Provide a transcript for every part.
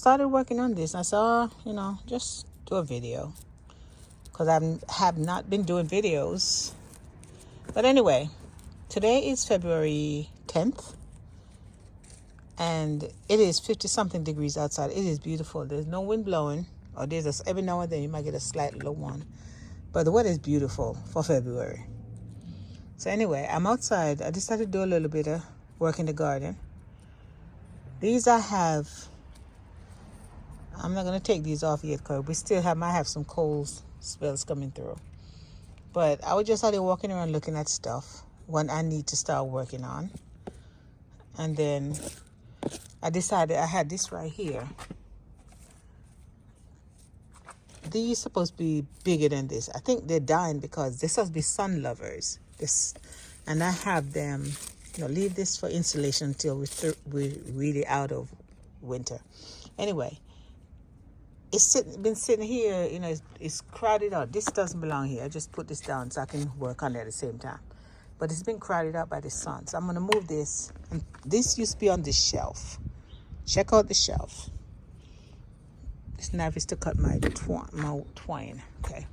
started working on this. I saw, just do a video. Because I have not been doing videos. But anyway, today is February 10th. And it is 50-something degrees outside. It is beautiful. There's no wind blowing. Or every now and then you might get a slight little one. But the weather is beautiful for February. So anyway, I'm outside. I decided to do a little bit of work in the garden. These I have. I'm not going to take these off yet because we might have some cold spells coming through. But I was just out there walking around looking at stuff. One I need to start working on. And then I decided I had this right here. These supposed to be bigger than this. I think they're dying because they're supposed to be sun lovers. And I have them, leave this for insulation until we're really out of winter. Anyway, been sitting here, it's crowded out. This doesn't belong here. I just put this down so I can work on it at the same time. But it's been crowded out by the sun. So I'm going to move this. And this used to be on this shelf. Check out the shelf. This knife is to cut my twine. Okay.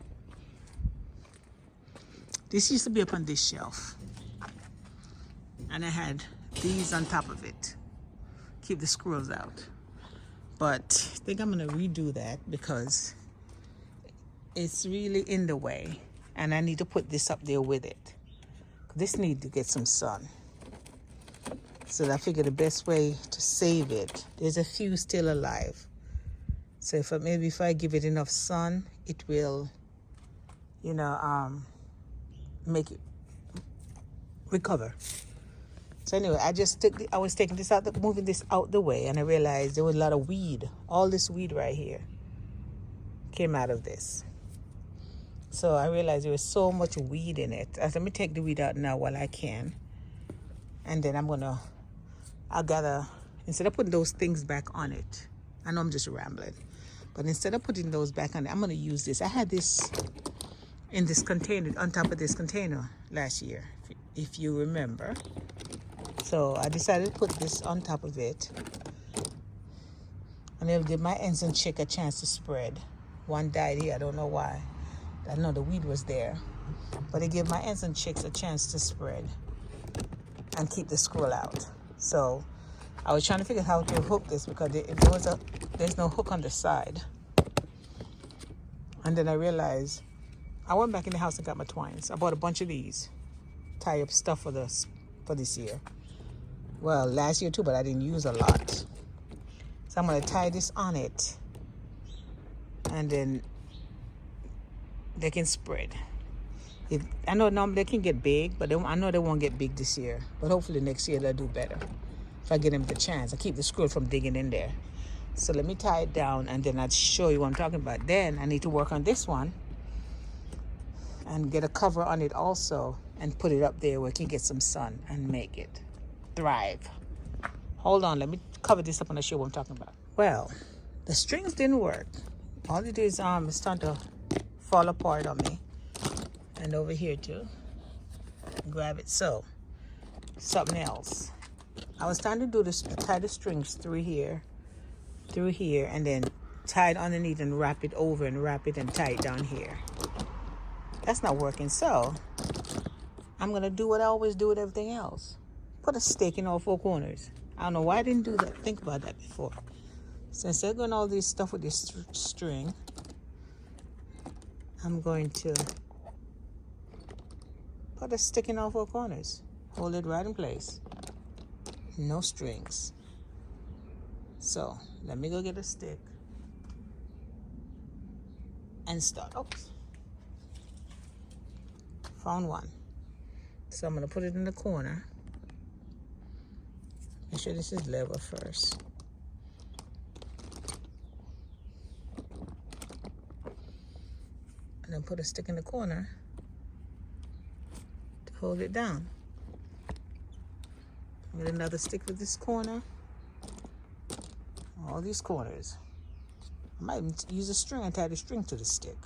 This used to be up on this shelf. And I had these on top of it. Keep the squirrels out. But I think I'm going to redo that because it's really in the way. And I need to put this up there with it. This needs to get some sun. So I figure the best way to save it, there's a few still alive. So if I give it enough sun, it will, make it recover. So anyway, I was taking this out, moving this out the way, and I realized there was a lot of weed. All this weed right here came out of this. So I realized there was so much weed in it. Let me take the weed out now while I can. And then instead of putting those things back on it, I know I'm just rambling, but instead of putting those back on it, I'm going to use this. I had this in this container, on top of this container last year, if you remember. So I decided to put this on top of it. And it'll give my ensign chick a chance to spread. One died here, I don't know why. I know the weed was there. But it gave my ensign chicks a chance to spread and keep the squirrel out. So I was trying to figure out how to hook this because there's no hook on the side. And then I realized, I went back in the house and got my twines. I bought a bunch of these. Tie up stuff for this year. Well, last year too, but I didn't use a lot. So I'm going to tie this on it. And then they can spread. I know normally they can get big, but I know they won't get big this year. But hopefully next year they'll do better. If I give them the chance. I keep the squirrel from digging in there. So let me tie it down and then I'll show you what I'm talking about. Then I need to work on this one. And get a cover on it also. And put it up there where it can get some sun and make it thrive. Hold on, let me cover this up and I'll show you what I'm talking about. Well, the strings didn't work. All it is it's starting to fall apart on me. And over here too. Grab it. So, something else. I was trying to do this, tie the strings through here, and then tie it underneath and wrap it over and wrap it and tie it down here. That's not working. So, I'm going to do what I always do with everything else. Put a stake in all four corners. I don't know why I didn't do that. Think about that before. So instead of doing all this stuff with this string, I'm going to put a stick in all four corners. Hold it right in place. No strings. So let me go get a stick and start. Oops. Found one. So I'm going to put it in the corner. Make sure this is level first. And then put a stick in the corner to hold it down. Get another stick for this corner. All these corners. I might even use a string and tie the string to the stick.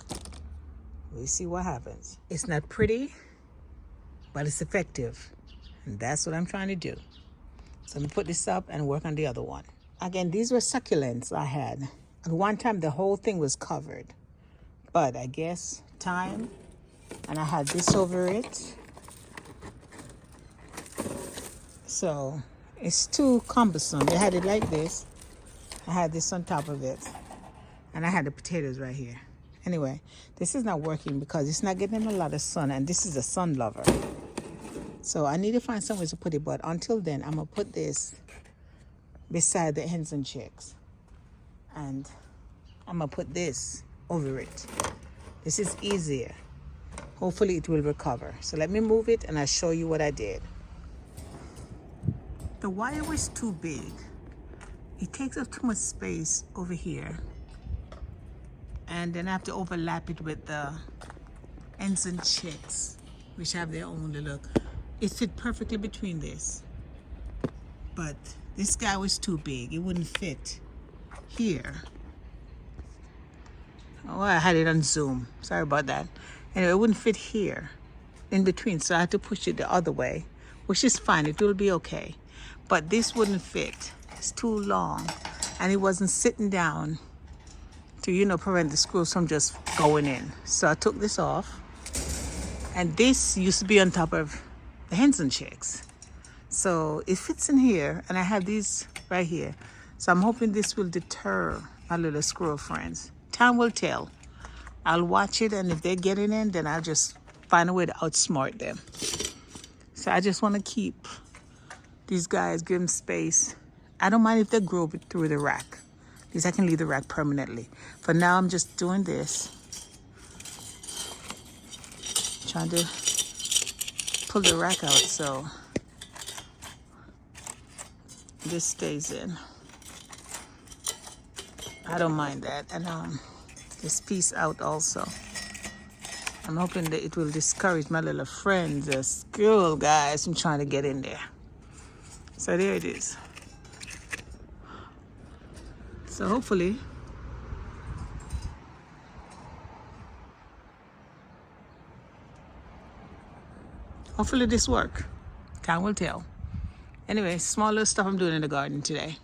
We'll see what happens. It's not pretty, but it's effective. And that's what I'm trying to do. So let me put this up and work on the other one. Again, these were succulents I had. At one time, the whole thing was covered. But I guess time, and I had this over it. So it's too cumbersome. They had it like this. I had this on top of it. And I had the potatoes right here. Anyway, this is not working because it's not getting a lot of sun, and this is a sun lover. So I need to find somewhere to put it, but until then, I'm going to put this beside the hens and chicks. And I'm going to put this over it. This is easier. Hopefully it will recover. So let me move it and I'll show you what I did. The wire was too big. It takes up too much space over here. And then I have to overlap it with the hens and chicks, which have their own little. It fit perfectly between this. But this guy was too big. It wouldn't fit here. Oh, I had it on Zoom. Sorry about that. Anyway, it wouldn't fit here in between. So I had to push it the other way, which is fine. It will be okay. But this wouldn't fit. It's too long. And it wasn't sitting down to, prevent the screws from just going in. So I took this off. And this used to be on top of the hens and chicks. So it fits in here, and I have these right here. So I'm hoping this will deter my little squirrel friends. Time will tell. I'll watch it, and if they're getting in, then I'll just find a way to outsmart them. So I just want to keep these guys, give them space. I don't mind if they grow through the rack. Because I can leave the rack permanently. For now, I'm just doing this. Trying to pull the rack out so this stays in. I don't mind that. And this piece out also. I'm hoping that it will discourage my little friends, the squirrel guys, from trying to get in there. So there it is. So hopefully this work. Time will tell. Anyway, small little stuff I'm doing in the garden today.